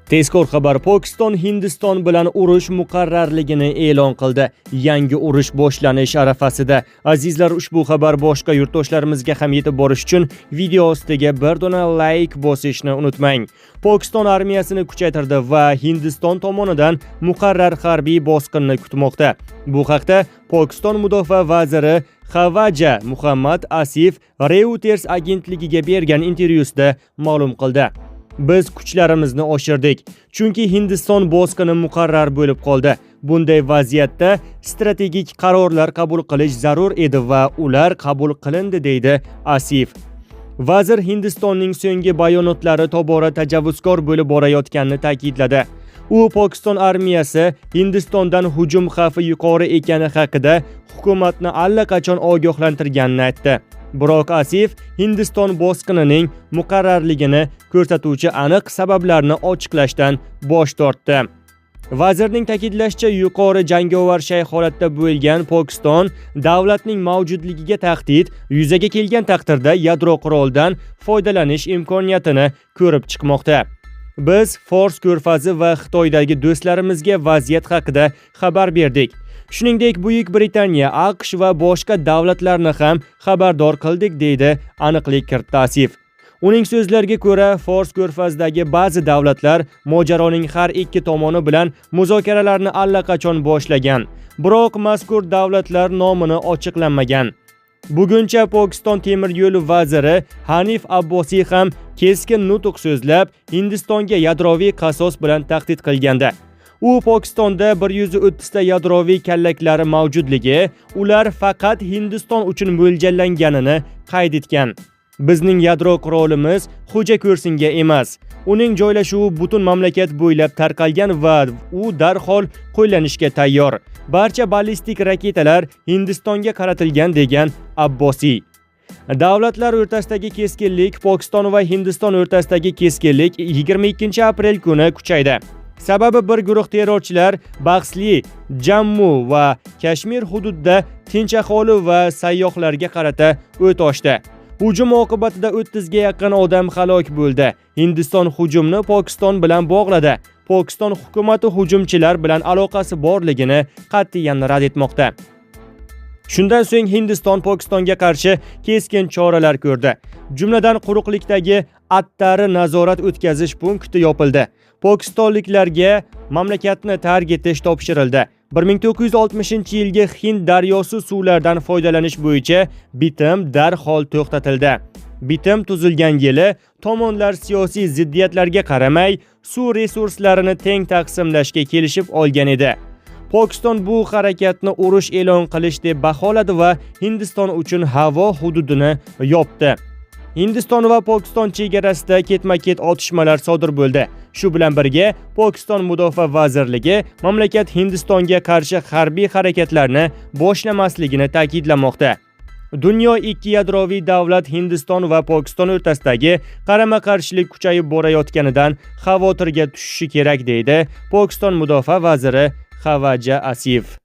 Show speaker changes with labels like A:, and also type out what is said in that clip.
A: Tezkor xabar: Pokiston Hindiston bilan urush muqarrarligini e'lon qildi. Yangi urush boshlanish arafasida. Azizlar, ushbu xabar boshqa yurtdoshlarimizga ham yetib borish uchun video ostiga bir dona like bosishni unutmang. Pokiston armiyasini kuchaytirdi va Hindiston tomonidan muqarrar harbiy bosqinni kutmoqda. Bu haqda Pokiston mudofaa vaziri Xavaja Muhammad Asif Reuters agentligiga bergan intervyusida ma'lum qildi. Biz kuchlarimizni oshirdik, chunki Hindiston bosqini muqarrar bo'lib qoldi. Bunday vaziyatda strategik qarorlar qabul qilish zarur edi va ular qabul qilindi, deydi Asif. Vazir Hindistonning so'nggi bayonotlari tobora tajovuzkor bo'lib borayotganini ta'kidladi. U Pokiston armiyasi Hindistondan hujum xavfi yuqori ekani haqida hukumatni allaqachon ogohlantirganini aytdi. Biroq Asif Hindiston bosqinining muqarrarligini ko'rsatuvchi aniq sabablarni ochiqlashdan bosh tortdi. Vazirning ta'kidlashicha, yuqori jangovar shay holatda bo'lgan Pokiston davlatning mavjudligiga tahdid yuzaga kelgan taqdirda yadro qurolidan foydalanish imkoniyatini ko'rib chiqmoqda. Biz Fors ko'rfazi va Xitoydagi do'stlarimizga vaziyat haqida xabar berdik. Shuningdek, Buyuk Britaniya, AQSh va boshqa davlatlarni ham xabardor qildik, deydi aniqlik kiritdi Asif. Uning so'zlariga ko'ra, Fors ko'rfazidagi ba'zi davlatlar mojaroning har ikki tomoni bilan muzokaralarni allaqachon boshlagan. Biroq mazkur davlatlar nomini ochiqlanmagan. Buguncha Pokiston temir yo'l vaziri Hanif Abbosiy ham keskin nutq so'zlab, Hindistonga yadroviy qasos bilan tahdid qilgandi. U Pokistonda 130 ta yadroviy kallaklari mavjudligi, ular faqat Hindiston uchun mo'ljallanganini qayd etgan. Bizning yadro qurolimiz xo'ja ko'rsinga emas. Uning joylashuvi butun mamlakat bo'ylab tarqalgan va u darhol qo'llanishga tayyor. Barcha ballistik raketalar Hindistonga qaratilgan, degan Abbosiy. Davlatlar o'rtasidagi keskinlik, Pokiston va Hindiston o'rtasidagi keskinlik 22 aprel kuni kuchaydi. Sababi bir guruh terrorchilar bahsli Jammu va Kashmir hududida tinch aholi va sayyohlarga qarata o't ochdi. Hujum oqibatida 30 ga yaqin odam halok bo'ldi. Hindiston hujumni Pokiston bilan bog'ladi. Pokiston hukumati hujumchilar bilan aloqasi borligini qat'iyan rad etmoqda. Shundan so'ng Hindiston Pokistonga qarshi keskin choralar ko'rdi. Jumladan, quruqlikdagi Attari nazorat o'tkazish punkti yopildi. Pokistonliklarga mamlakatni tark etish topshirildi. 1960-yilgi Hind daryosi suvlaridan foydalanish bo'yicha bitim darhol to'xtatildi. Bitim tuzilgan yili tomonlar siyosiy ziddiyatlarga qaramay suv resurslarini teng taqsimlashga kelishib olgan edi. Pokiston bu harakatni urush e'lon qilish deb baholadi va Hindiston uchun havo hududini yopdi. Hindiston va Pokiston chegarasida ketma-ket otishmalar sodir bo'ldi. Shu bilan birga Pokiston mudofaa vazirligi mamlakat Hindistonga qarshi harbiy harakatlarni boshlamasligini ta'kidlamoqda. Dunyo ikki yadroviy davlat Hindiston va Pokiston o'rtasidagi qarama-qarshilik kuchayib borayotganidan xavotirga tushishi kerak, deydi Pokiston mudofaa vaziri Xavaja Asif.